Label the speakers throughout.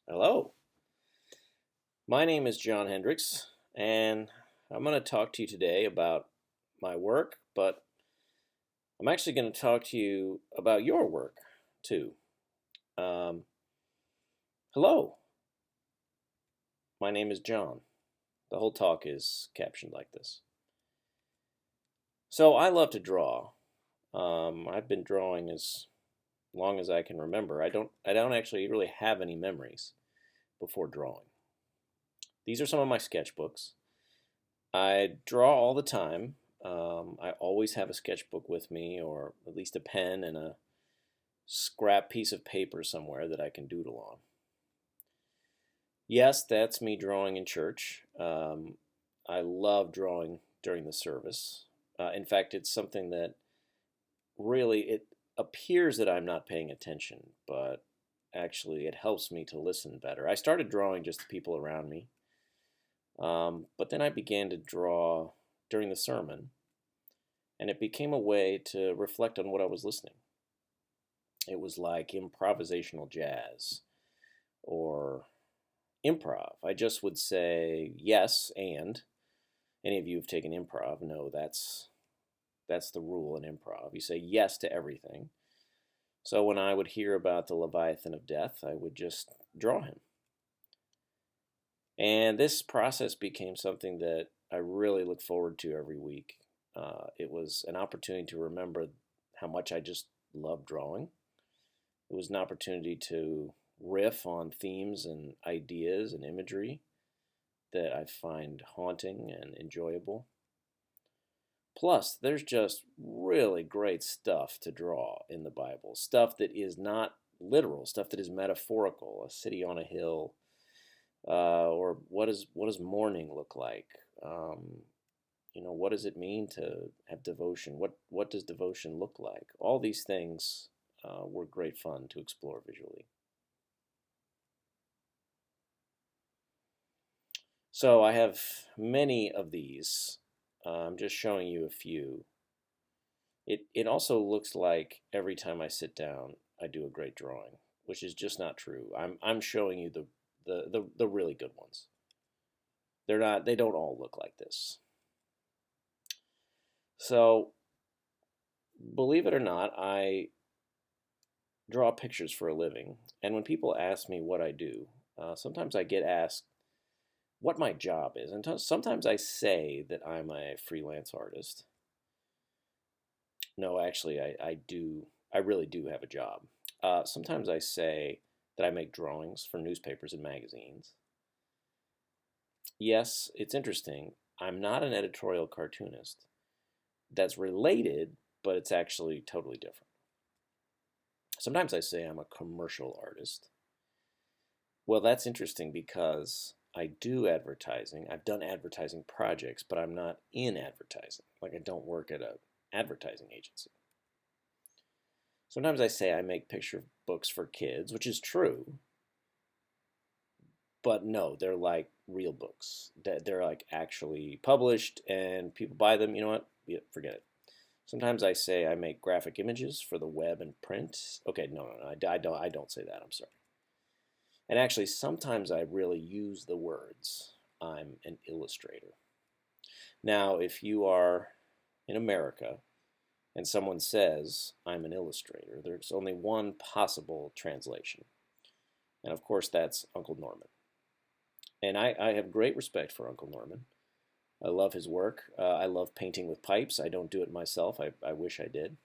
Speaker 1: Hello, my name is John Hendrix, and I'm going to talk to you today about my work, but I'm actually going to talk to you about your work too. Um, Hello, my name is John. The whole talk is captioned like this. So I love to draw. I've been drawing as long as I can remember. I don't actually really have any memories before drawing. These are some of my sketchbooks. I draw all the time. I always have a sketchbook with me, or at least a pen and a scrap piece of paper somewhere that I can doodle on. Yes, that's me drawing in church. I love drawing during the service. In fact, it's something that really it appears that I'm not paying attention, but actually it helps me to listen better. I started drawing just the people around me, but then I began to draw during the sermon, and it became a way to reflect on what I was listening. It was like improvisational jazz or improv. I just would say yes, and any of you who've taken improv know that's the rule in improv. You say yes to everything. So when I would hear about the Leviathan of Death, I would just draw him. And this process became something that I really look forward to every week. It was an opportunity to remember how much I just love drawing. It was an opportunity to riff on themes and ideas and imagery that I find haunting and enjoyable. Plus, there's just really great stuff to draw in the Bible. Stuff that is not literal, stuff that is metaphorical. A city on a hill, or what does mourning look like? What does it mean to have devotion? What does devotion look like? All these things were great fun to explore visually. So I have many of these. I'm just showing you a few. It also looks like every time I sit down, I do a great drawing, which is just not true. I'm showing you the really good ones. They don't all look like this. So believe it or not, I draw pictures for a living, and when people ask me what I do, sometimes I get asked what my job is, and sometimes I say that I'm a freelance artist. No, actually, I do. I really do have a job. Sometimes I say that I make drawings for newspapers and magazines. Yes, it's interesting. I'm not an editorial cartoonist. That's related, but it's actually totally different. Sometimes I say I'm a commercial artist. Well, that's interesting because I do advertising. I've done advertising projects, but I'm not in advertising. Like I don't work at an advertising agency. Sometimes I say I make picture books for kids, which is true, but no, they're like real books. They're like actually published and people buy them. You know what? Yeah, forget it. Sometimes I say I make graphic images for the web and print. Okay, no, I don't say that. I'm sorry. And actually, sometimes I really use the words I'm an illustrator. Now, if you are in America and someone says I'm an illustrator, there's only one possible translation. And of course, that's Uncle Norman. And I have great respect for Uncle Norman. I love his work. I love painting with pipes. I don't do it myself. I wish I did.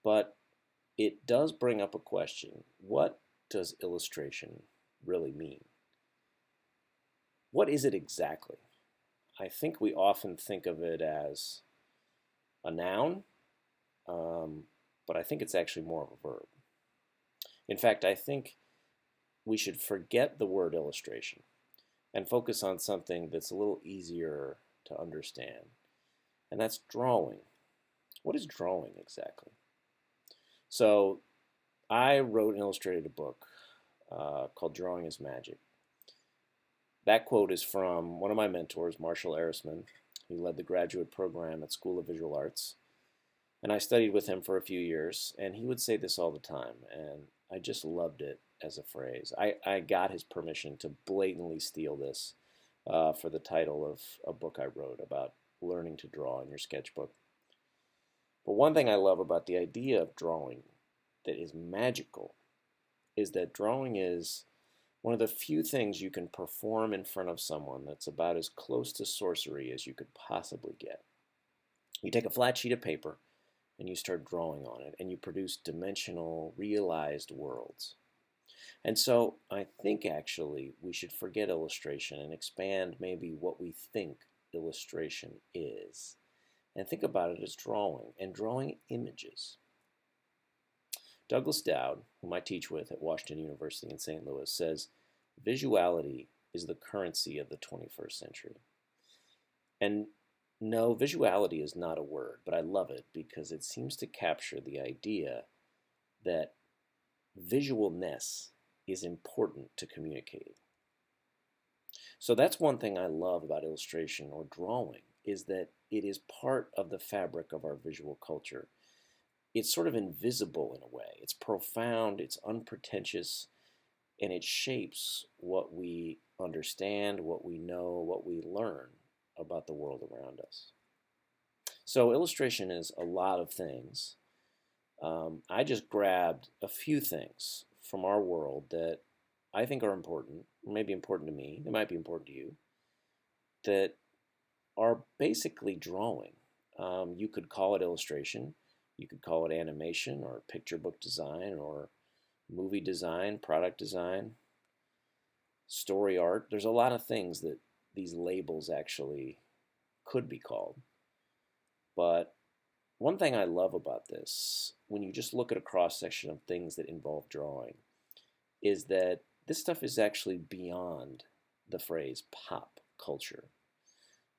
Speaker 1: But it does bring up a question. What does illustration really mean? What is it exactly? I think we often think of it as a noun, but I think it's actually more of a verb. In fact, I think we should forget the word illustration and focus on something that's a little easier to understand, and that's drawing. What is drawing exactly? So I wrote and illustrated a book called Drawing is Magic. That quote is from one of my mentors, Marshall Arisman. He led the graduate program at School of Visual Arts. And I studied with him for a few years, and he would say this all the time. And I just loved it as a phrase. I got his permission to blatantly steal this for the title of a book I wrote about learning to draw in your sketchbook. But one thing I love about the idea of drawing that is magical is that drawing is one of the few things you can perform in front of someone that's about as close to sorcery as you could possibly get. You take a flat sheet of paper and you start drawing on it, and you produce dimensional, realized worlds. And so I think actually we should forget illustration and expand maybe what we think illustration is, and think about it as drawing, and drawing images. Douglas Dowd, whom I teach with at Washington University in St. Louis, says visuality is the currency of the 21st century. And no, visuality is not a word, but I love it because it seems to capture the idea that visualness is important to communicating. So that's one thing I love about illustration or drawing, is that it is part of the fabric of our visual culture. It's sort of invisible in a way. It's profound, it's unpretentious, and it shapes what we understand, what we know, what we learn about the world around us. So illustration is a lot of things. I just grabbed a few things from our world that I think are important, maybe important to me, they might be important to you, that are basically drawing. You could call it illustration, you could call it animation or picture book design or movie design, product design, story art. There's a lot of things that these labels actually could be called. But one thing I love about this, when you just look at a cross-section of things that involve drawing, is that this stuff is actually beyond the phrase pop culture.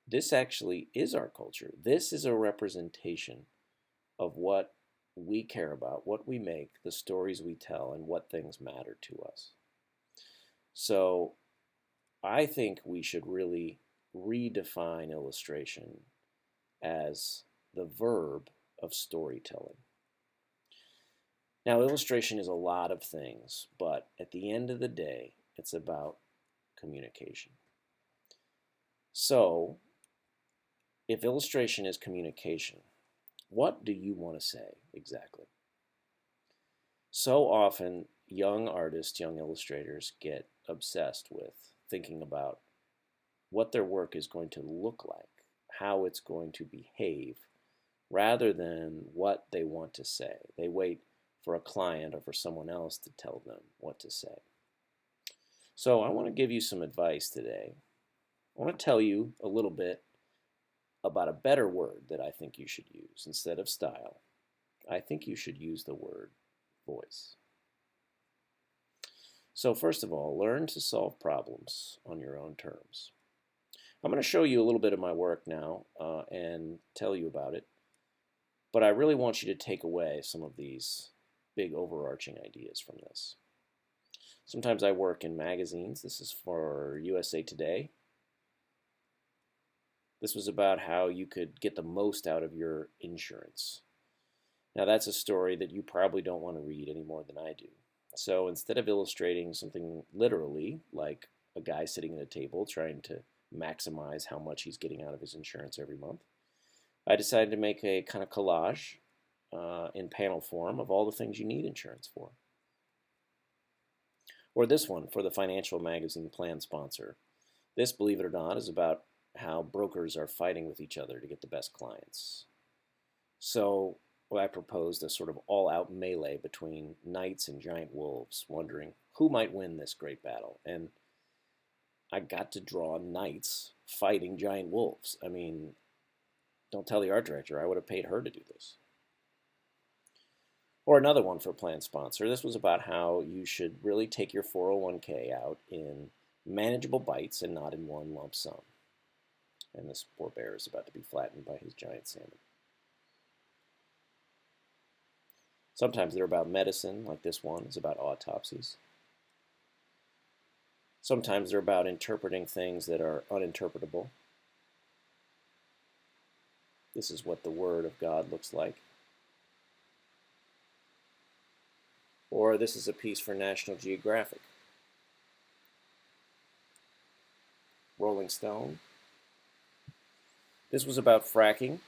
Speaker 1: This actually is our culture. This is a representation of what we care about, what we make, the stories we tell, and what things matter to us. So I think we should really redefine illustration as the verb of storytelling. Now, illustration is a lot of things, but at the end of the day, it's about communication. So, if illustration is communication, what do you want to say exactly? So often, young artists, young illustrators get obsessed with thinking about what their work is going to look like, how it's going to behave, rather than what they want to say. They wait for a client or for someone else to tell them what to say. So I want to give you some advice today. I want to tell you a little bit about a better word that I think you should use. Instead of style, I think you should use the word voice. So first of all, learn to solve problems on your own terms. I'm going to show you a little bit of my work now and tell you about it, but I really want you to take away some of these big overarching ideas from this. Sometimes I work in magazines. This is for USA Today. This was about how you could get the most out of your insurance. Now that's a story that you probably don't want to read any more than I do. So instead of illustrating something literally, like a guy sitting at a table trying to maximize how much he's getting out of his insurance every month, I decided to make a kind of collage in panel form of all the things you need insurance for. Or this one for the financial magazine Plan Sponsor. This, believe it or not, is about how brokers are fighting with each other to get the best clients. So I proposed a sort of all-out melee between knights and giant wolves, wondering who might win this great battle. And I got to draw knights fighting giant wolves. I mean, don't tell the art director, I would have paid her to do this. Or another one for Plan Sponsor. This was about how you should really take your 401k out in manageable bites and not in one lump sum. And this poor bear is about to be flattened by his giant salmon. Sometimes they're about medicine, like this one is about autopsies. Sometimes they're about interpreting things that are uninterpretable. This is what the Word of God looks like. Or this is a piece for National Geographic. Rolling Stone. This was about fracking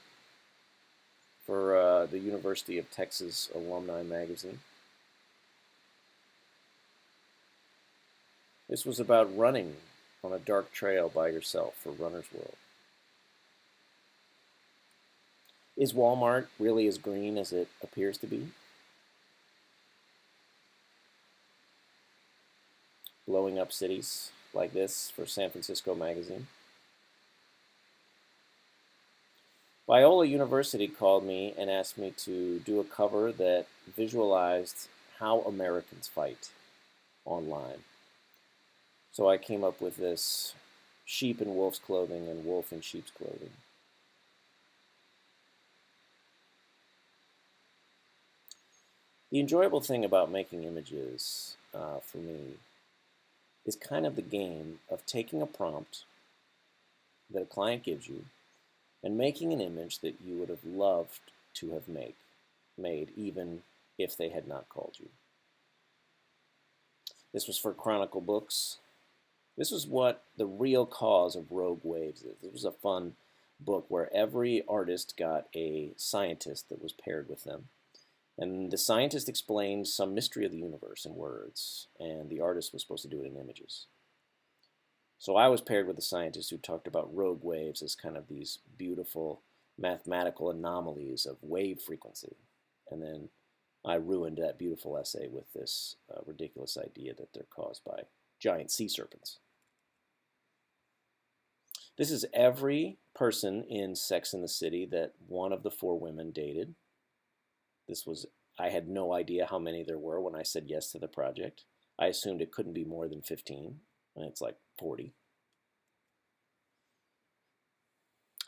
Speaker 1: for the University of Texas Alumni Magazine. This was about running on a dark trail by yourself for Runner's World. Is Walmart really as green as it appears to be? Blowing up cities like this for San Francisco Magazine. Biola University called me and asked me to do a cover that visualized how Americans fight online. So I came up with this sheep in wolf's clothing and wolf in sheep's clothing. The enjoyable thing about making images for me is kind of the game of taking a prompt that a client gives you and making an image that you would have loved to have made even if they had not called you. This was for Chronicle Books. This was what the real cause of Rogue Waves is. It was a fun book where every artist got a scientist that was paired with them. And the scientist explained some mystery of the universe in words, and the artist was supposed to do it in images. So I was paired with a scientist who talked about rogue waves as kind of these beautiful mathematical anomalies of wave frequency. And then I ruined that beautiful essay with this ridiculous idea that they're caused by giant sea serpents. This is every person in Sex and the City that one of the 4 women dated. I had no idea how many there were when I said yes to the project. I assumed it couldn't be more than 15, and it's like 40.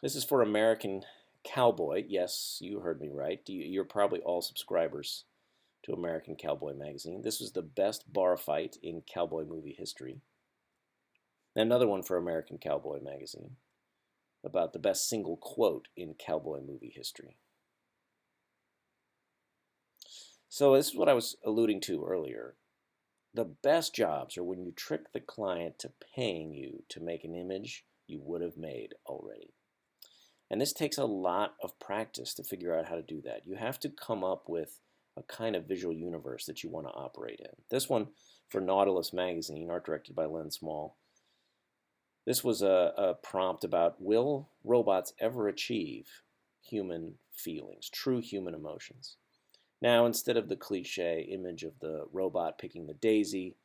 Speaker 1: This is for American Cowboy. Yes, you heard me right. You're probably all subscribers to American Cowboy magazine. This was the best bar fight in cowboy movie history. Another one for American Cowboy magazine about the best single quote in cowboy movie history. So this is what I was alluding to earlier. The best jobs are when you trick the client to paying you to make an image you would have made already. And this takes a lot of practice to figure out how to do that. You have to come up with a kind of visual universe that you want to operate in. This one for Nautilus magazine, art directed by Len Small. This was a prompt about, will robots ever achieve human feelings, true human emotions? Now, instead of the cliche image of the robot picking the daisy,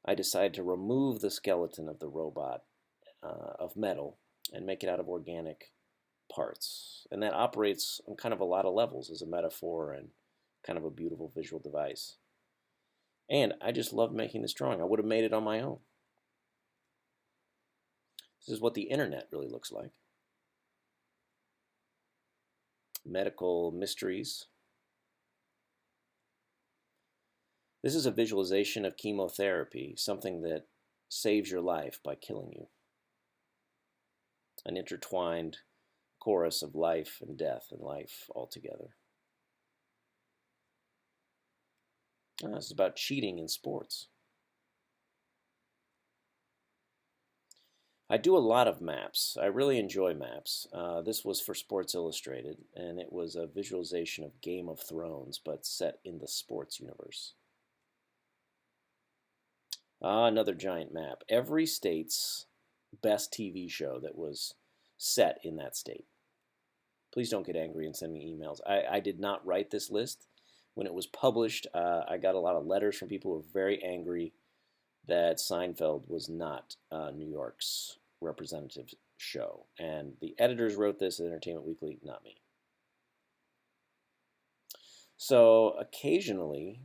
Speaker 1: I decided to remove the skeleton of the robot of metal and make it out of organic parts. And that operates on kind of a lot of levels as a metaphor and kind of a beautiful visual device. And I just love making this drawing. I would have made it on my own. This is what the internet really looks like. Medical mysteries. This is a visualization of chemotherapy, something that saves your life by killing you. An intertwined chorus of life and death and life altogether. This is about cheating in sports. I do a lot of maps. I really enjoy maps. This was for Sports Illustrated, and it was a visualization of Game of Thrones, but set in the sports universe. Another giant map. Every state's best TV show that was set in that state. Please don't get angry and send me emails. I did not write this list. When it was published, I got a lot of letters from people who were very angry that Seinfeld was not New York's representative show. And the editors wrote this at Entertainment Weekly, not me. So occasionally,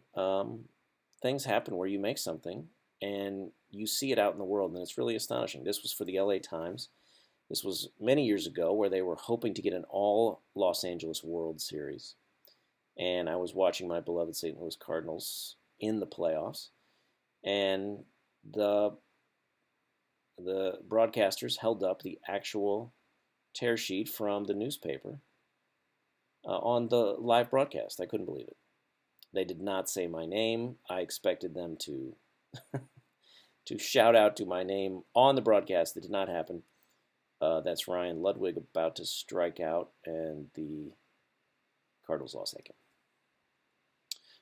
Speaker 1: things happen where you make something and you see it out in the world, and it's really astonishing. This was for the LA Times. This was many years ago where they were hoping to get an all Los Angeles World Series. And I was watching my beloved St. Louis Cardinals in the playoffs. And the broadcasters held up the actual tear sheet from the newspaper on the live broadcast. I couldn't believe it. They did not say my name. I expected them to to shout out to my name on the broadcast. That did not happen. That's Ryan Ludwig about to strike out, and the Cardinals lost that game.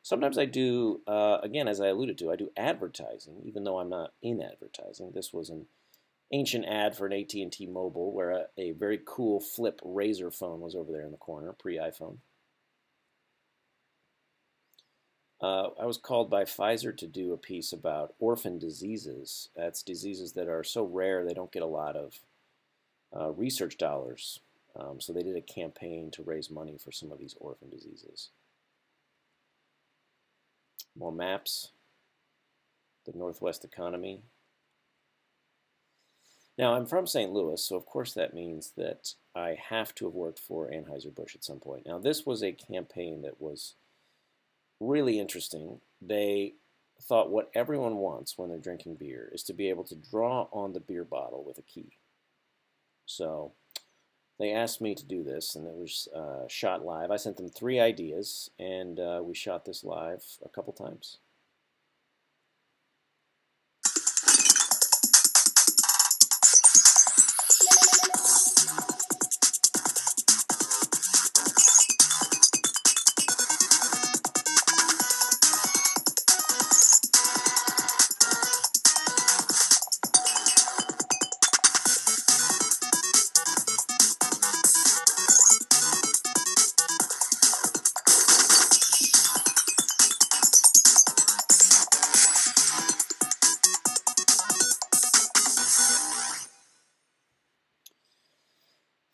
Speaker 1: Sometimes I do, again, as I alluded to, I do advertising, even though I'm not in advertising. This was an ancient ad for an AT&T Mobile where a very cool flip Razor phone was over there in the corner, pre-iPhone. I was called by Pfizer to do a piece about orphan diseases. That's diseases that are so rare they don't get a lot of research dollars. So they did a campaign to raise money for some of these orphan diseases. More maps. The Northwest economy. Now, I'm from St. Louis, so of course that means that I have to have worked for Anheuser-Busch at some point. Now, this was a campaign that was really interesting. They thought what everyone wants when they're drinking beer is to be able to draw on the beer bottle with a key. So they asked me to do this, and it was shot live. I sent them 3 ideas, and we shot this live a couple times.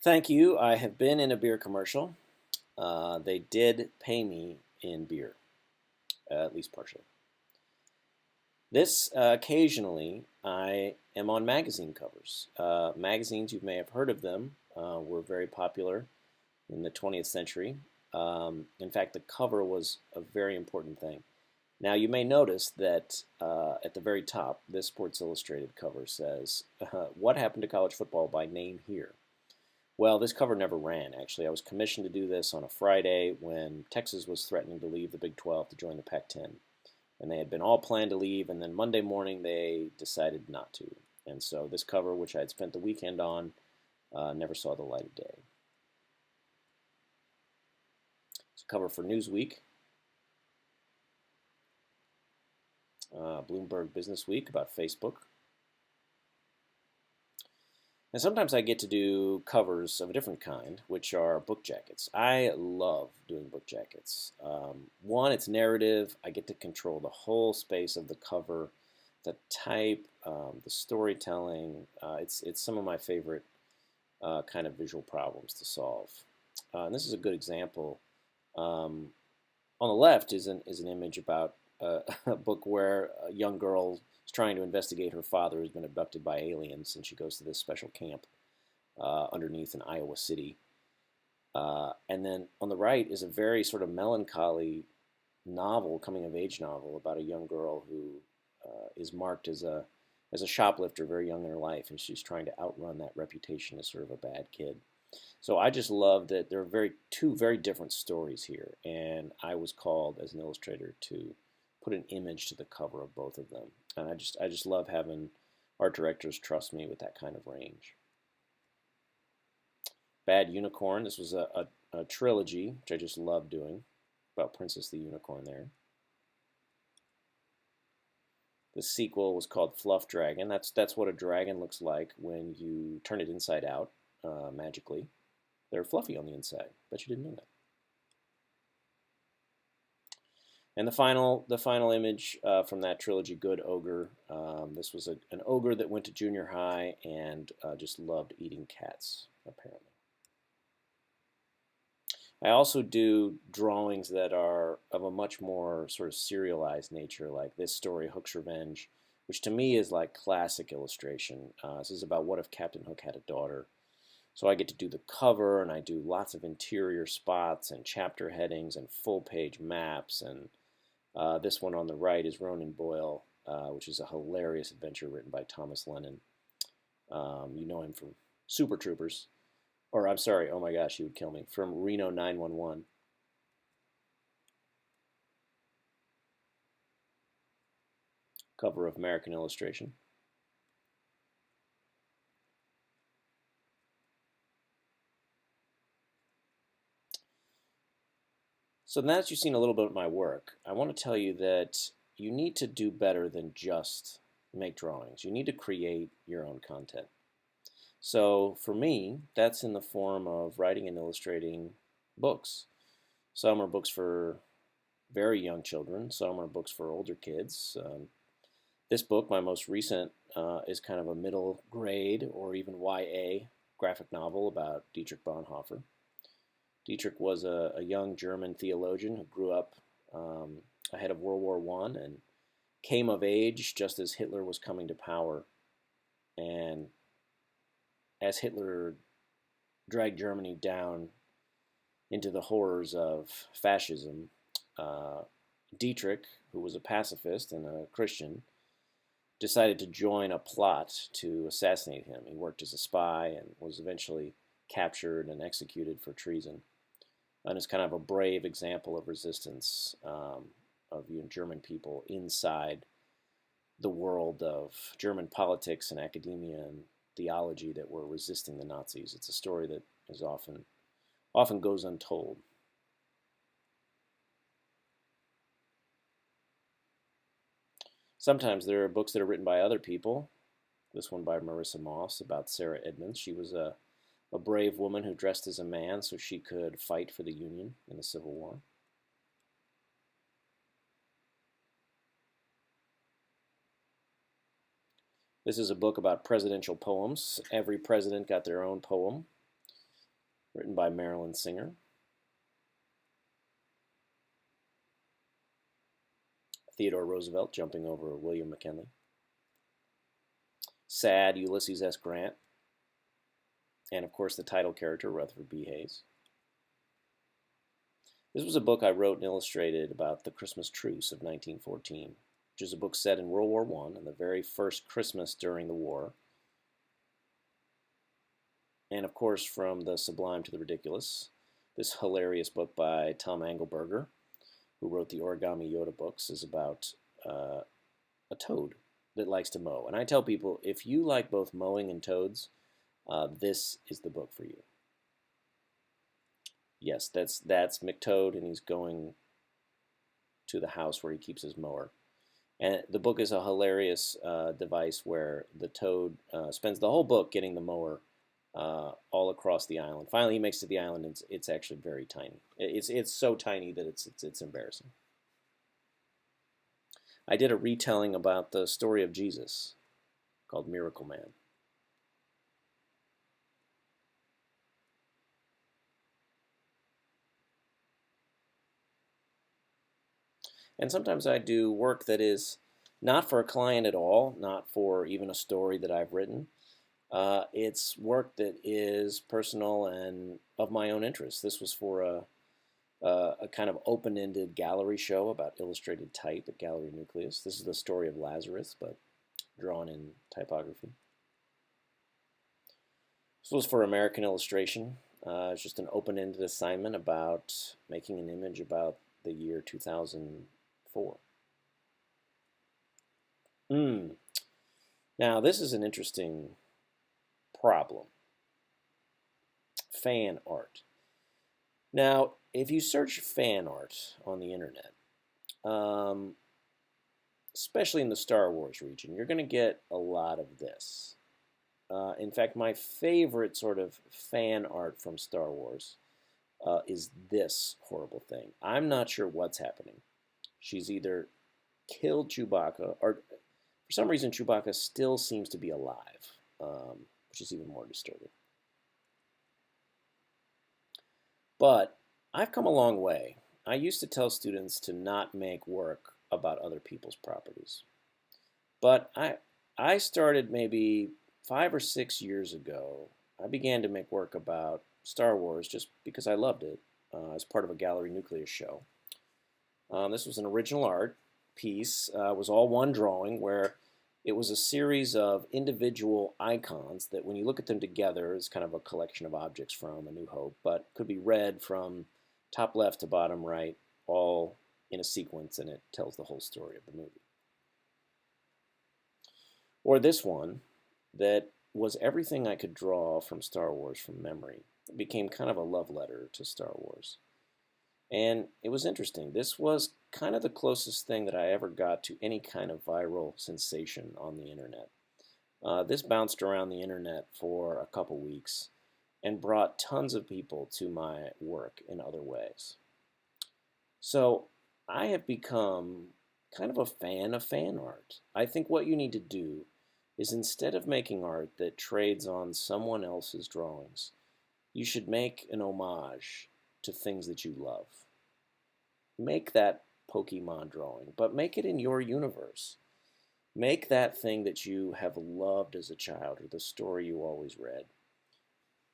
Speaker 1: Thank you. I have been in a beer commercial. They did pay me in beer, at least partially. This occasionally, I am on magazine covers. Magazines, you may have heard of them, were very popular in the 20th century. In fact, the cover was a very important thing. Now, you may notice that at the very top, this Sports Illustrated cover says, "What happened to college football by name here?" Well, this cover never ran, actually. I was commissioned to do this on a Friday when Texas was threatening to leave the Big 12 to join the Pac-10. And they had been all planned to leave, and then Monday morning they decided not to. And so this cover, which I had spent the weekend on, never saw the light of day. It's a cover for Newsweek, Bloomberg Business Week about Facebook. And sometimes I get to do covers of a different kind, which are book jackets. I love doing book jackets. One, it's narrative. I get to control the whole space of the cover, the type, the storytelling. It's some of my favorite kind of visual problems to solve. And this is a good example. On the left is an image about a book where a young girl is trying to investigate her father who's been abducted by aliens, and she goes to this special camp underneath in Iowa City. And then on the right is a very sort of melancholy novel, coming-of-age novel about a young girl who is marked as a shoplifter very young in her life, and she's trying to outrun that reputation as sort of a bad kid. So I just love that there are two very different stories here, and I was called as an illustrator to put an image to the cover of both of them. And I just love having art directors trust me with that kind of range. Bad Unicorn. This was a trilogy, which I just love doing, about Princess the Unicorn there. The sequel was called Fluff Dragon. That's what a dragon looks like when you turn it inside out magically. They're fluffy on the inside. Bet you didn't know that. And the final image from that trilogy, Good Ogre. This was an ogre that went to junior high and just loved eating cats, apparently. I also do drawings that are of a much more sort of serialized nature, like this story, Hook's Revenge, which to me is like classic illustration. This is about what if Captain Hook had a daughter. So I get to do the cover, and I do lots of interior spots and chapter headings and full-page maps. And this one on the right is Ronan Boyle, which is a hilarious adventure written by Thomas Lennon. You know him from Super Troopers. Or I'm sorry, oh my gosh, he would kill me. From Reno 911. cover of American Illustration. So now that you've seen a little bit of my work, I want to tell you that you need to do better than just make drawings. You need to create your own content. So for me, that's in the form of writing and illustrating books. Some are books for very young children. Some are books for older kids. This book, my most recent, is kind of a middle grade or even YA graphic novel about Dietrich Bonhoeffer. Dietrich was a young German theologian who grew up ahead of World War I and came of age just as Hitler was coming to power. And as Hitler dragged Germany down into the horrors of fascism, Dietrich, who was a pacifist and a Christian, decided to join a plot to assassinate him. He worked as a spy and was eventually captured and executed for treason. And it's kind of a brave example of resistance of German people inside the world of German politics and academia and theology that were resisting the Nazis. It's a story that is often goes untold. Sometimes there are books that are written by other people. This one by Marissa Moss about Sarah Edmonds. She was a brave woman who dressed as a man so she could fight for the Union in the Civil War. This is a book about presidential poems. Every president got their own poem, written by Marilyn Singer. Theodore Roosevelt jumping over William McKinley. Sad, Ulysses S. Grant. And of course the title character, Rutherford B. Hayes. This was a book I wrote and illustrated about the Christmas truce of 1914, which is a book set in World War I and the very first Christmas during the war. And of course, From the Sublime to the Ridiculous, this hilarious book by Tom Engelberger, who wrote the Origami Yoda books, is about a toad that likes to mow. And I tell people, if you like both mowing and toads, this is the book for you. Yes, that's McToad, and he's going to the house where he keeps his mower. And the book is a hilarious device where the toad spends the whole book getting the mower all across the island. Finally, he makes it to the island, and it's actually very tiny. It's so tiny that it's embarrassing. I did a retelling about the story of Jesus called Miracle Man. And sometimes I do work that is not for a client at all, not for even a story that I've written. It's work that is personal and of my own interest. This was for a kind of open-ended gallery show about illustrated type at Gallery Nucleus. This is the story of Lazarus, but drawn in typography. This was for American Illustration. It's just an open-ended assignment about making an image about the year 2004. Now, this is an interesting problem. Fan art. Now, if you search fan art on the internet, especially in the Star Wars region, you're going to get a lot of this. In fact, my favorite sort of fan art from Star Wars is this horrible thing. I'm not sure what's happening. She's either killed Chewbacca, or for some reason Chewbacca still seems to be alive, which is even more disturbing. But I've come a long way. I used to tell students to not make work about other people's properties. But I started maybe 5 or 6 years ago. I began to make work about Star Wars just because I loved it as part of a Gallery Nucleus show. This was an original art piece. It was all one drawing where it was a series of individual icons that when you look at them together is kind of a collection of objects from A New Hope, but could be read from top left to bottom right, all in a sequence, and it tells the whole story of the movie. Or this one that was everything I could draw from Star Wars from memory. It became kind of a love letter to Star Wars. And it was interesting. This was kind of the closest thing that I ever got to any kind of viral sensation on the internet. This bounced around the internet for a couple weeks and brought tons of people to my work in other ways. So I have become kind of a fan of fan art. I think what you need to do is instead of making art that trades on someone else's drawings, you should make an homage to things that you love. Make that Pokemon drawing, but make it in your universe. Make that thing that you have loved as a child or the story you always read.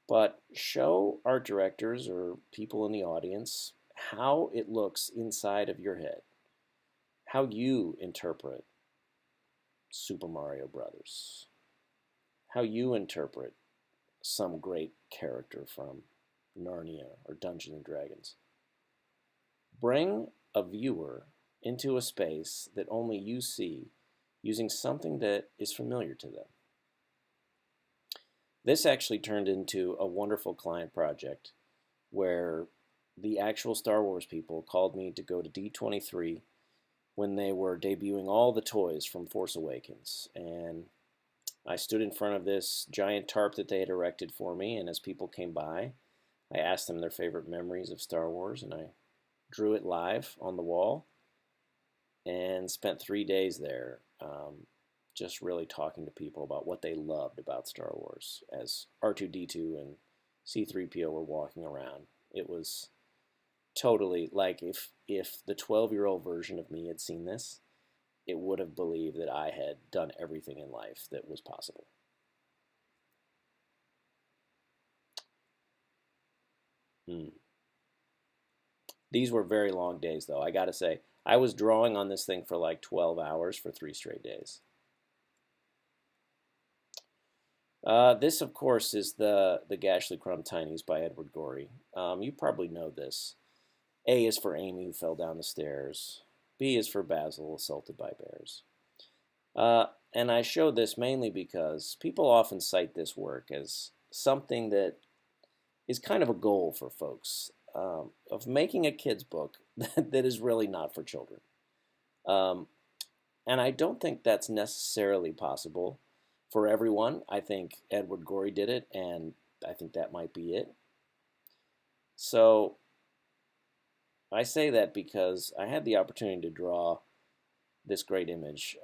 Speaker 1: But show art directors or people in the audience how it looks inside of your head, how you interpret Super Mario Brothers, how you interpret some great character from Narnia or Dungeons and Dragons. Bring a viewer into a space that only you see using something that is familiar to them. This actually turned into a wonderful client project where the actual Star Wars people called me to go to D23 when they were debuting all the toys from Force Awakens. And I stood in front of this giant tarp that they had erected for me, and as people came by, I asked them their favorite memories of Star Wars, and I drew it live on the wall and spent 3 days there just really talking to people about what they loved about Star Wars as R2-D2 and C-3PO were walking around. It was totally like if the 12-year-old version of me had seen this, it would have believed that I had done everything in life that was possible. These were very long days, though. I got to say, I was drawing on this thing for like 12 hours for 3 straight days. This, of course, is the Gashly Crumb Tinies by Edward Gorey. You probably know this. A is for Amy, who fell down the stairs. B is for Basil, assaulted by bears. And I show this mainly because people often cite this work as something that is kind of a goal for folks of making a kid's book that is really not for children. And I don't think that's necessarily possible for everyone. I think Edward Gorey did it, and I think that might be it. So I say that because I had the opportunity to draw this great image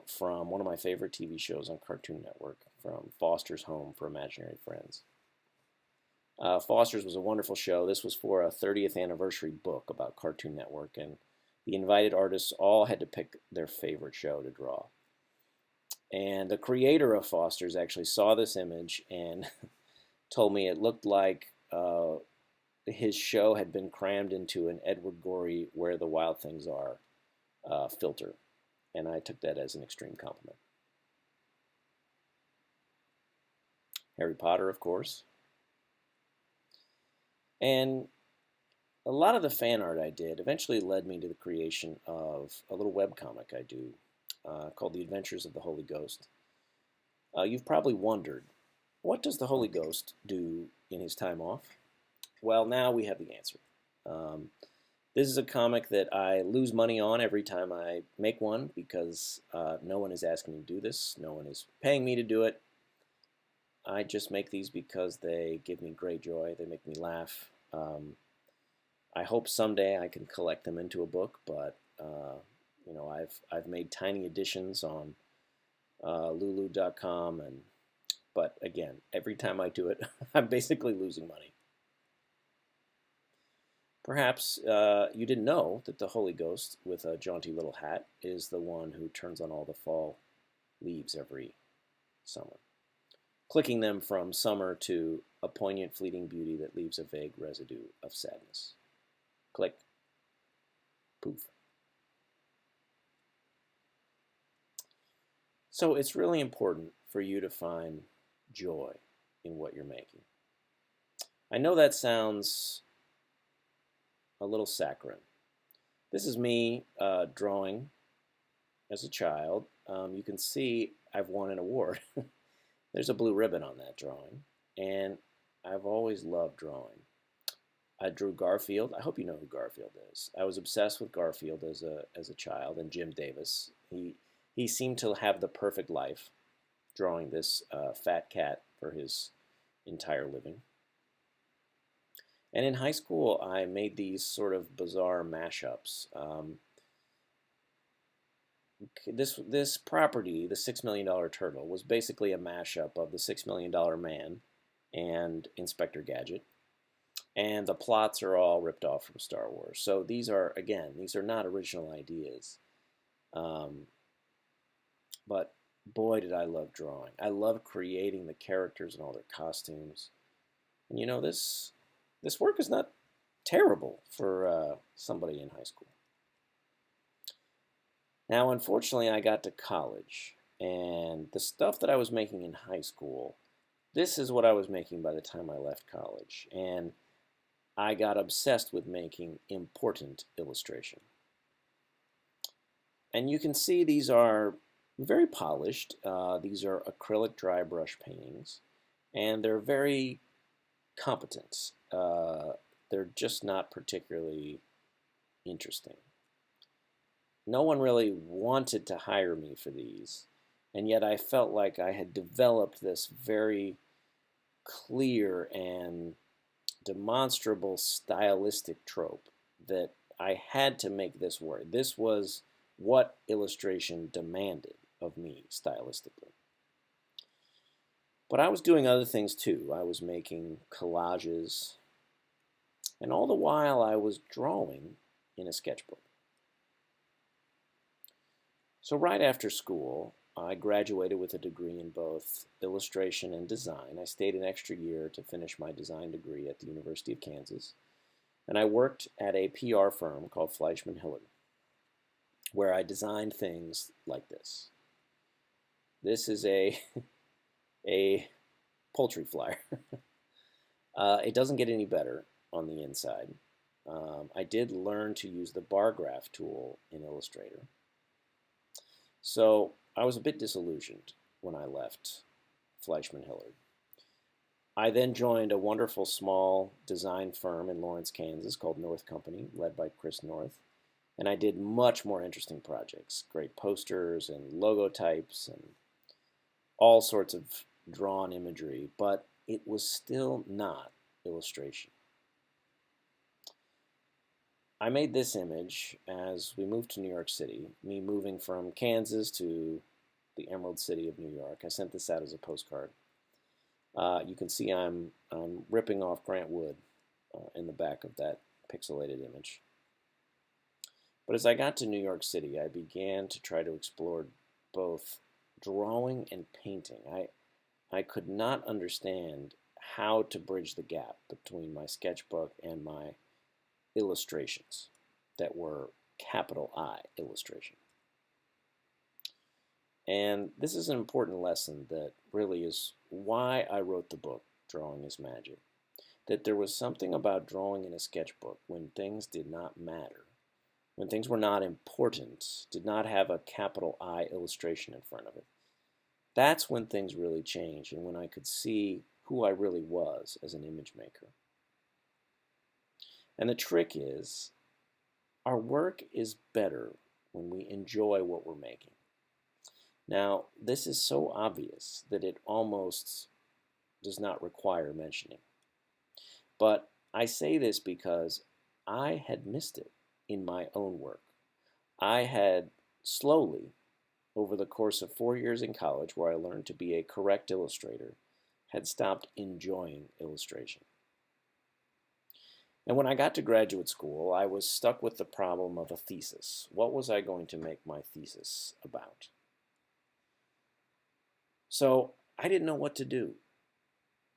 Speaker 1: from one of my favorite TV shows on Cartoon Network, from Foster's Home for Imaginary Friends. Foster's was a wonderful show. This was for a 30th anniversary book about Cartoon Network, and the invited artists all had to pick their favorite show to draw. And the creator of Foster's actually saw this image and told me it looked like his show had been crammed into an Edward Gorey Where the Wild Things Are filter. And I took that as an extreme compliment. Harry Potter, of course. And a lot of the fan art I did eventually led me to the creation of a little webcomic I do called The Adventures of the Holy Ghost. You've probably wondered, what does the Holy Ghost do in his time off? Well, now we have the answer. This is a comic that I lose money on every time I make one because no one is asking me to do this. No one is paying me to do it. I just make these because they give me great joy. They make me laugh. I hope someday I can collect them into a book, but you know, I've made tiny editions on Lulu.com, but again, every time I do it, I'm basically losing money. Perhaps you didn't know that the Holy Ghost with a jaunty little hat is the one who turns on all the fall leaves every summer, clicking them from summer to a poignant fleeting beauty that leaves a vague residue of sadness. Click. Poof. So it's really important for you to find joy in what you're making. I know that sounds a little saccharine. This is me drawing as a child. You can see I've won an award. There's a blue ribbon on that drawing, and I've always loved drawing. I drew Garfield. I hope you know who Garfield is. I was obsessed with Garfield as a child, and Jim Davis. He seemed to have the perfect life, drawing this fat cat for his entire living. And in high school, I made these sort of bizarre mashups. This property, the $6 Million Turtle, was basically a mashup of the $6 Million Man and Inspector Gadget. And the plots are all ripped off from Star Wars. So these are, again, these are not original ideas. But boy, did I love drawing. I love creating the characters and all their costumes. And you know, this work is not terrible for somebody in high school. Now, unfortunately, I got to college, and the stuff that I was making in high school, this is what I was making by the time I left college. And I got obsessed with making important illustration. And you can see these are very polished. These are acrylic dry brush paintings, and they're very competent. They're just not particularly interesting. No one really wanted to hire me for these, and yet I felt like I had developed this very clear and demonstrable stylistic trope that I had to make this work. This was what illustration demanded of me stylistically. But I was doing other things too. I was making collages, and all the while I was drawing in a sketchbook. So right after school, I graduated with a degree in both illustration and design. I stayed an extra year to finish my design degree at the University of Kansas, and I worked at a PR firm called Fleischman Hillard, where I designed things like this. This is a poultry flyer. It doesn't get any better on the inside. I did learn to use the bar graph tool in Illustrator. So I was a bit disillusioned when I left Fleischman Hillard. I then joined a wonderful small design firm in Lawrence, Kansas called North Company, led by Chris North. And I did much more interesting projects, great posters and logo types and all sorts of drawn imagery, but it was still not illustration. I made this image as we moved to New York City, me moving from Kansas to the Emerald City of New York. I sent this out as a postcard. You can see I'm ripping off Grant Wood in the back of that pixelated image. But as I got to New York City, I began to try to explore both drawing and painting. I could not understand how to bridge the gap between my sketchbook and my illustrations that were capital I illustration. And this is an important lesson that really is why I wrote the book, Drawing is Magic. That there was something about drawing in a sketchbook when things did not matter, when things were not important, did not have a capital I illustration in front of it. That's when things really changed and when I could see who I really was as an image maker. And the trick is, our work is better when we enjoy what we're making. Now, this is so obvious that it almost does not require mentioning. But I say this because I had missed it in my own work. I had slowly, over the course of 4 years in college, where I learned to be a correct illustrator, had stopped enjoying illustration. And when I got to graduate school, I was stuck with the problem of a thesis. What was I going to make my thesis about? So I didn't know what to do.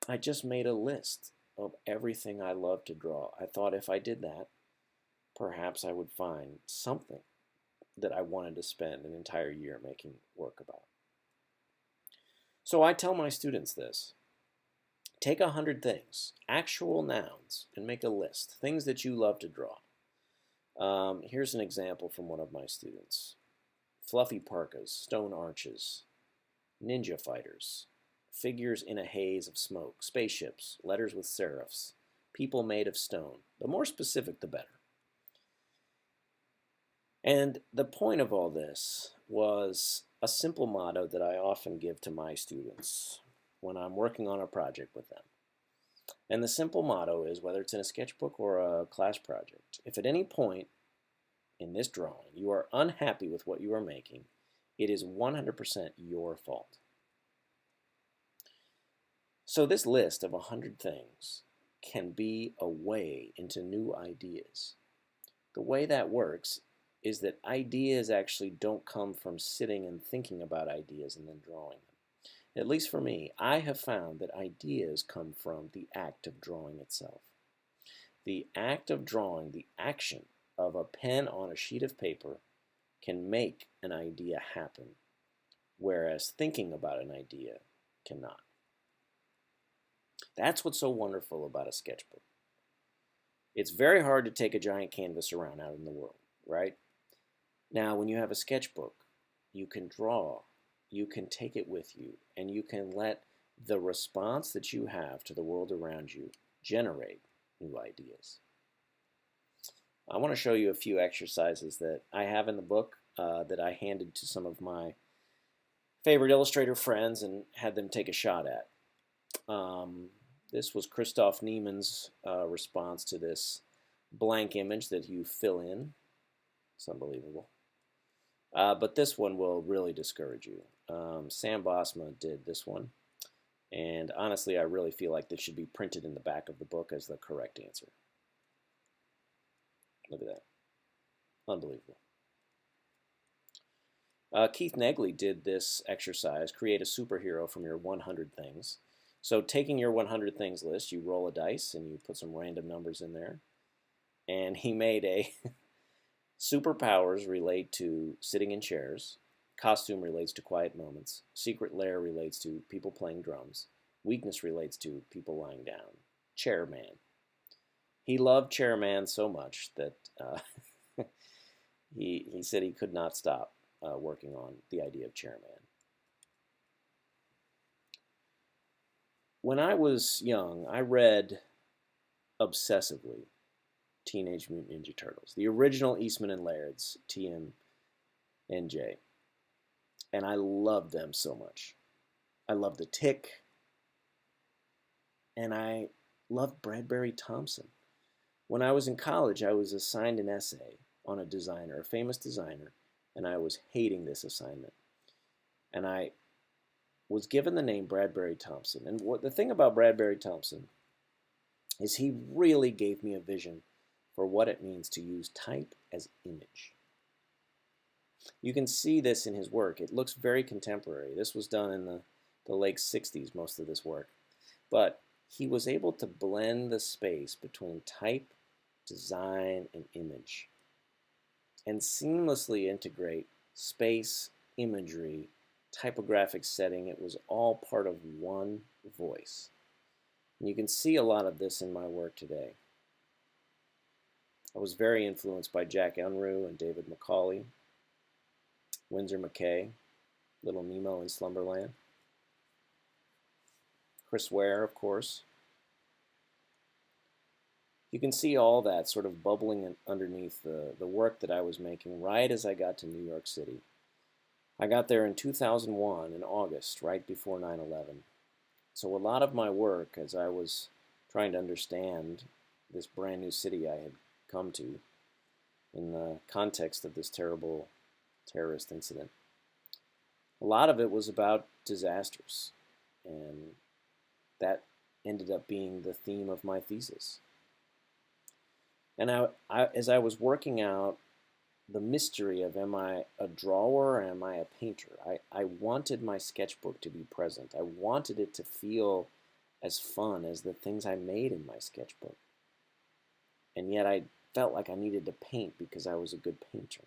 Speaker 1: I just made a list of everything I love to draw. I thought if I did that, perhaps I would find something that I wanted to spend an entire year making work about. So I tell my students this. Take 100 things, actual nouns, and make a list, things that you love to draw. Here's an example from one of my students. Fluffy parkas, stone arches, ninja fighters, figures in a haze of smoke, spaceships, letters with serifs, people made of stone. The more specific, the better. And the point of all this was a simple motto that I often give to my students when I'm working on a project with them. And the simple motto is, whether it's in a sketchbook or a class project, if at any point in this drawing you are unhappy with what you are making, it is 100% your fault. So this list of 100 things can be a way into new ideas. The way that works is that ideas actually don't come from sitting and thinking about ideas and then drawing them. At least for me, I have found that ideas come from the act of drawing itself. The act of drawing, the action of a pen on a sheet of paper, can make an idea happen, whereas thinking about an idea cannot. That's what's so wonderful about a sketchbook. It's very hard to take a giant canvas around out in the world, right? Now, when you have a sketchbook, you can draw, you can take it with you, and you can let the response that you have to the world around you generate new ideas. I want to show you a few exercises that I have in the book that I handed to some of my favorite Illustrator friends and had them take a shot at. This was Christoph Niemann's response to this blank image that you fill in. It's unbelievable. But this one will really discourage you. Sam Bosma did this one. And honestly, I really feel like this should be printed in the back of the book as the correct answer. Look at that. Unbelievable. Keith Negley did this exercise, create a superhero from your 100 things. So taking your 100 things list, you roll a dice and you put some random numbers in there. And he made a superpowers relate to sitting in chairs, costume relates to quiet moments, secret lair relates to people playing drums, weakness relates to people lying down, chairman. He loved chairman so much that he said he could not stop working on the idea of chairman. When I was young, I read obsessively Teenage Mutant Ninja Turtles, the original Eastman and Laird's TMNJ, and I loved them so much. I loved the Tick, and I loved Bradbury Thompson. When I was in college, I was assigned an essay on a designer, a famous designer, and I was hating this assignment. And I was given the name Bradbury Thompson. And the thing about Bradbury Thompson is he really gave me a vision for what it means to use type as image. You can see this in his work. It looks very contemporary. This was done in the late 60s, most of this work. But he was able to blend the space between type, design, and image, and seamlessly integrate space, imagery, typographic setting. It was all part of one voice. And you can see a lot of this in my work today. I was very influenced by Jack Unruh and David Macaulay, Winsor McKay, Little Nemo in Slumberland, Chris Ware, of course. You can see all that sort of bubbling underneath the work that I was making right as I got to New York City. I got there in 2001 in August, right before 9/11. So a lot of my work, as I was trying to understand this brand new city I had come to in the context of this terrible terrorist incident, a lot of it was about disasters, and that ended up being the theme of my thesis. And as I was working out the mystery of, am I a drawer or am I a painter, I wanted my sketchbook to be present. I wanted it to feel as fun as the things I made in my sketchbook. And yet I felt like I needed to paint because I was a good painter.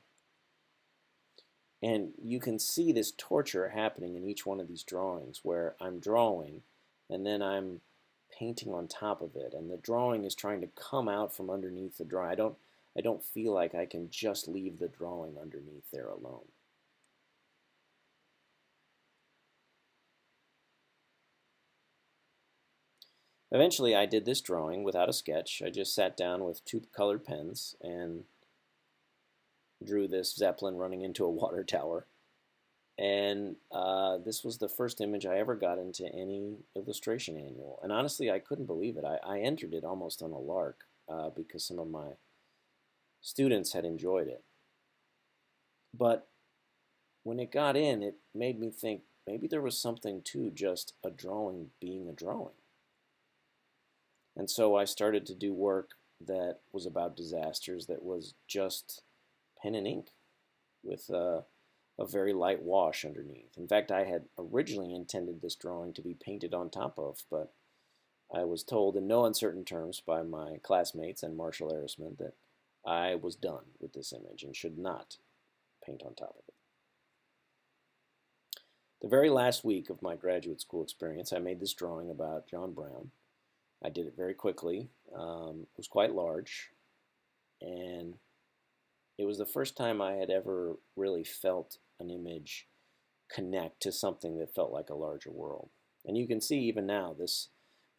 Speaker 1: And you can see this torture happening in each one of these drawings, where I'm drawing and then I'm painting on top of it, and the drawing is trying to come out from underneath the drawing. I don't feel like I can just leave the drawing underneath there alone. Eventually, I did this drawing without a sketch. I just sat down with two colored pens and drew this Zeppelin running into a water tower. And this was the first image I ever got into any illustration annual. And honestly, I couldn't believe it. I entered it almost on a lark because some of my students had enjoyed it. But when it got in, it made me think maybe there was something to just a drawing being a drawing. And so I started to do work that was about disasters, that was just pen and ink with a very light wash underneath. In fact, I had originally intended this drawing to be painted on top of, but I was told in no uncertain terms by my classmates and Marshall Arisman that I was done with this image and should not paint on top of it. The very last week of my graduate school experience, I made this drawing about John Brown. I did it very quickly. It was quite large, and it was the first time I had ever really felt an image connect to something that felt like a larger world. And you can see even now, this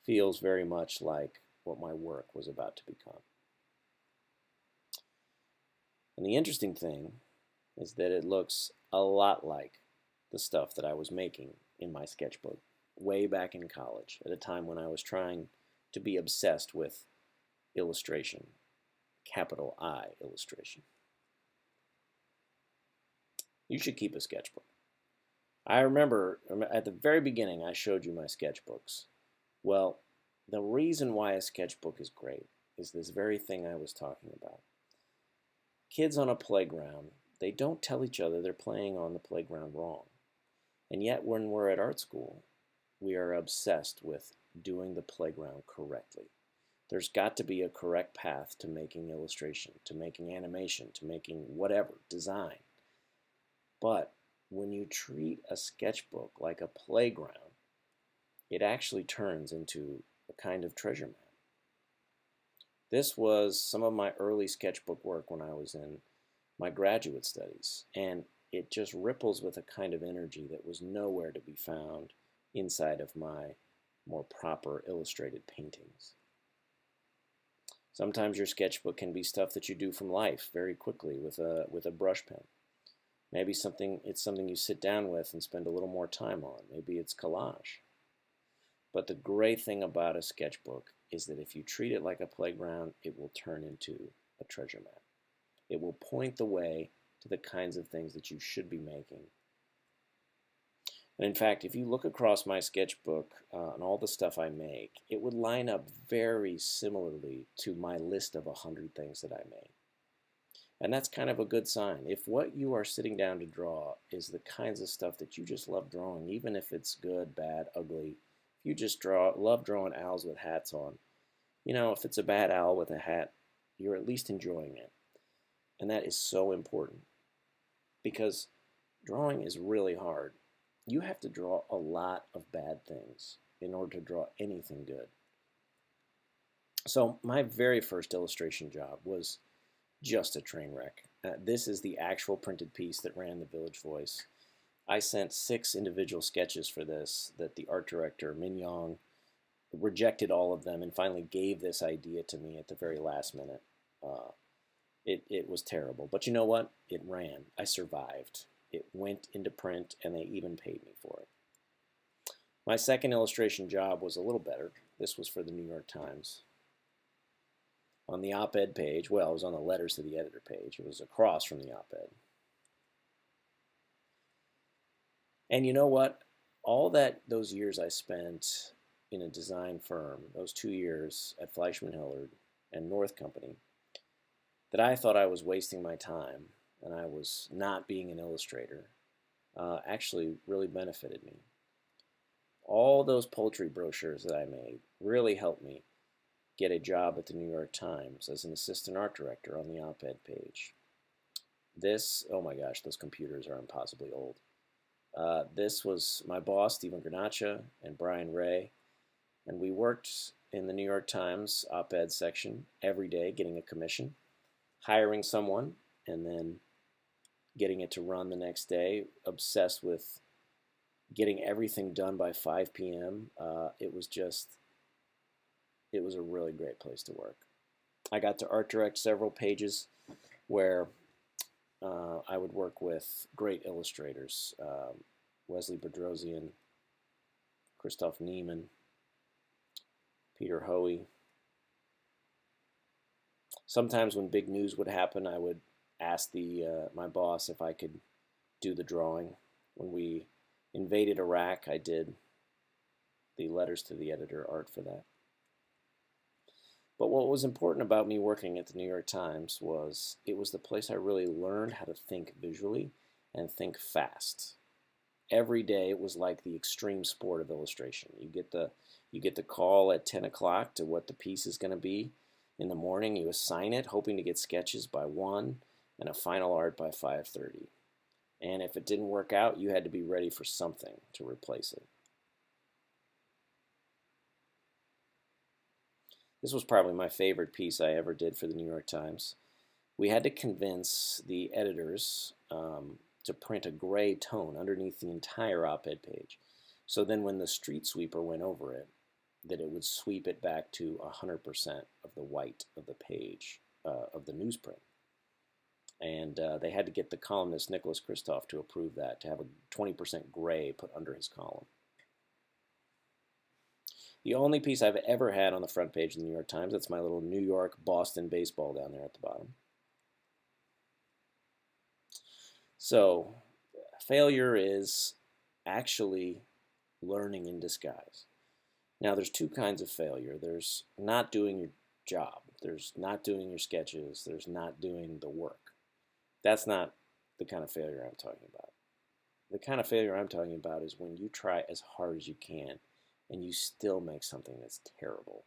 Speaker 1: feels very much like what my work was about to become. And the interesting thing is that it looks a lot like the stuff that I was making in my sketchbook way back in college, at a time when I was trying to be obsessed with illustration, capital I illustration. You should keep a sketchbook. I remember at the very beginning I showed you my sketchbooks. Well, the reason why a sketchbook is great is this very thing I was talking about. Kids on a playground, they don't tell each other they're playing on the playground wrong. And yet when we're at art school, we are obsessed with doing the playground correctly. There's got to be a correct path to making illustration, to making animation, to making whatever, design. But when you treat a sketchbook like a playground, it actually turns into a kind of treasure map. This was some of my early sketchbook work when I was in my graduate studies, and it just ripples with a kind of energy that was nowhere to be found inside of my more proper illustrated paintings. Sometimes your sketchbook can be stuff that you do from life very quickly with a brush pen. Maybe it's something you sit down with and spend a little more time on. Maybe it's collage. But the great thing about a sketchbook is that if you treat it like a playground, it will turn into a treasure map. It will point the way to the kinds of things that you should be making. And in fact, if you look across my sketchbook and all the stuff I make, it would line up very similarly to my list of 100 things that I make. And that's kind of a good sign. If what you are sitting down to draw is the kinds of stuff that you just love drawing, even if it's good, bad, ugly, if you just love drawing owls with hats on, if it's a bad owl with a hat, you're at least enjoying it. And that is so important because drawing is really hard. You have to draw a lot of bad things in order to draw anything good. So my very first illustration job was just a train wreck. This is the actual printed piece that ran the Village Voice. I sent 6 individual sketches for this that the art director, Min Yong, rejected all of them and finally gave this idea to me at the very last minute. It was terrible. But you know what? It ran. I survived. It went into print, and they even paid me for it. My second illustration job was a little better. This was for the New York Times. On the op-ed page, well, it was on the letters to the editor page. It was across from the op-ed. And you know what? All those years I spent in a design firm, those 2 years at Fleischmann Hillard and North Company, that I thought I was wasting my time and I was not being an illustrator, actually really benefited me. All those poultry brochures that I made really helped me get a job at the New York Times as an assistant art director on the op-ed page. Oh my gosh, those computers are impossibly old. This was my boss, Stephen Granaccia, and Brian Ray, and we worked in the New York Times op-ed section every day, getting a commission, hiring someone, and then getting it to run the next day, obsessed with getting everything done by 5 p.m. It was just it was a really great place to work. I got to art direct several pages where I would work with great illustrators, Wesley Bedrosian, Christoph Niemann, Peter Hoey. Sometimes when big news would happen, I would ask my boss if I could do the drawing. When we invaded Iraq, I did the letters to the editor art for that. But what was important about me working at the New York Times was it was the place I really learned how to think visually and think fast. Every day it was like the extreme sport of illustration. You get the call at 10 o'clock to what the piece is going to be. In the morning you assign it, hoping to get sketches by 1 and a final art by 5:30. And if it didn't work out, you had to be ready for something to replace it. This was probably my favorite piece I ever did for the New York Times. We had to convince the editors to print a gray tone underneath the entire op-ed page. So then when the street sweeper went over it, that it would sweep it back to 100% of the white of the page of the newsprint. And they had to get the columnist Nicholas Kristof to approve that, to have a 20% gray put under his column. The only piece I've ever had on the front page of the New York Times, that's my little New York Boston baseball down there at the bottom. So failure is actually learning in disguise. Now there's two kinds of failure. There's not doing your job. There's not doing your sketches. There's not doing the work. That's not the kind of failure I'm talking about. The kind of failure I'm talking about is when you try as hard as you can and you still make something that's terrible.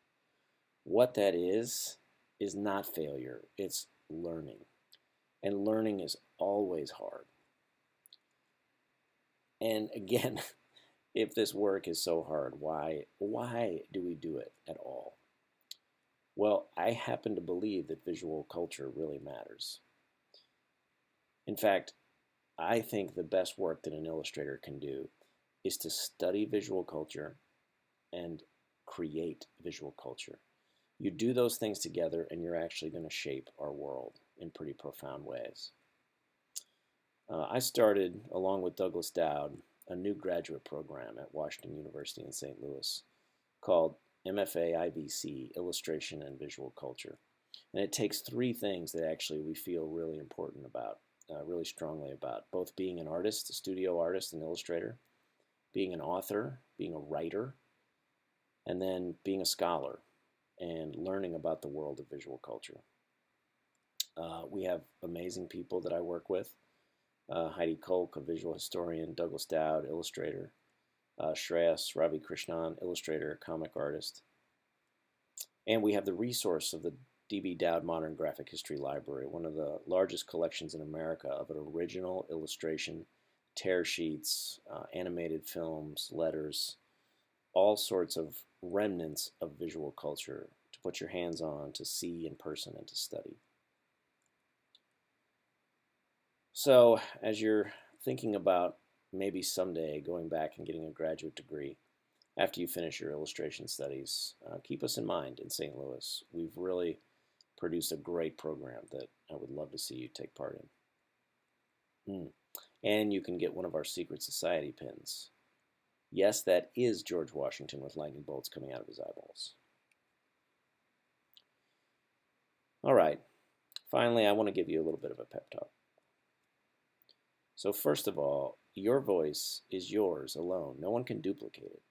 Speaker 1: What that is not failure, it's learning. And learning is always hard. And again, if this work is so hard, why do we do it at all? Well, I happen to believe that visual culture really matters. In fact, I think the best work that an illustrator can do is to study visual culture and create visual culture. You do those things together and you're actually going to shape our world in pretty profound ways. I started, along with Douglas Dowd, a new graduate program at Washington University in St. Louis called MFA IVC, Illustration and Visual Culture. And it takes three things that actually we feel really important about, really strongly about, both being an artist, a studio artist, an illustrator, being an author, being a writer, and then being a scholar and learning about the world of visual culture. We have amazing people that I work with. Heidi Kolk, a visual historian, Douglas Dowd, illustrator, Shreyas Ravi Krishnan, illustrator, comic artist. And we have the resource of the D.B. Dowd Modern Graphic History Library, one of the largest collections in America of original illustration, tear sheets, animated films, letters, all sorts of remnants of visual culture to put your hands on, to see in person, and to study. So as you're thinking about maybe someday going back and getting a graduate degree after you finish your illustration studies, keep us in mind in St. Louis. We've really produced a great program that I would love to see you take part in. And you can get one of our Secret Society pins. Yes, that is George Washington with lightning bolts coming out of his eyeballs. All right, finally, I want to give you a little bit of a pep talk. So first of all, your voice is yours alone. No one can duplicate it.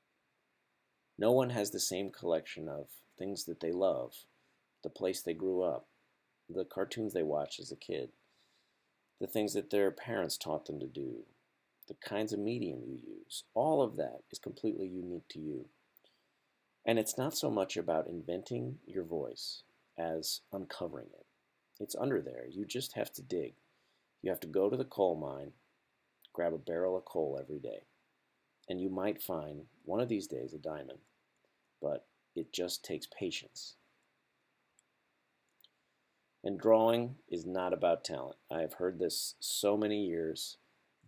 Speaker 1: No one has the same collection of things that they love, the place they grew up, the cartoons they watched as a kid, the things that their parents taught them to do, the kinds of medium you use. All of that is completely unique to you. And it's not so much about inventing your voice as uncovering it. It's under there. You just have to dig. You have to go to the coal mine, grab a barrel of coal every day, and you might find one of these days a diamond, but it just takes patience. And drawing is not about talent. I've heard this so many years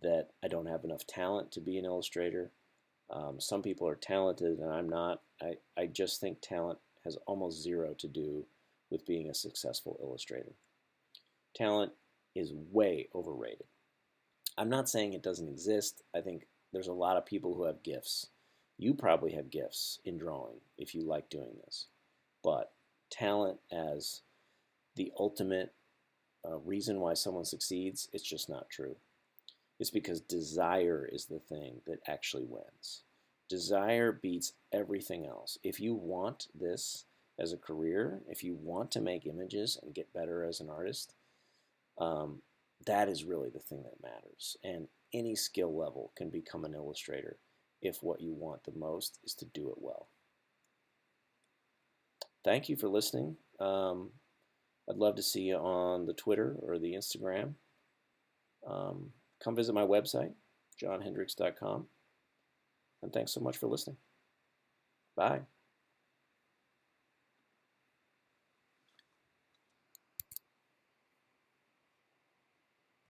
Speaker 1: that I don't have enough talent to be an illustrator. Some people are talented and I'm not. I just think talent has almost zero to do with being a successful illustrator. Talent is way overrated. I'm not saying it doesn't exist. I think there's a lot of people who have gifts. You probably have gifts in drawing if you like doing this. But talent as the ultimate reason why someone succeeds, it's just not true. It's because desire is the thing that actually wins. Desire beats everything else. If you want this as a career, if you want to make images and get better as an artist, that is really the thing that matters. And any skill level can become an illustrator if what you want the most is to do it well. Thank you for listening. I'd love to see you on the Twitter or the Instagram. Come visit my website, johnhendrix.com. And thanks so much for listening. Bye.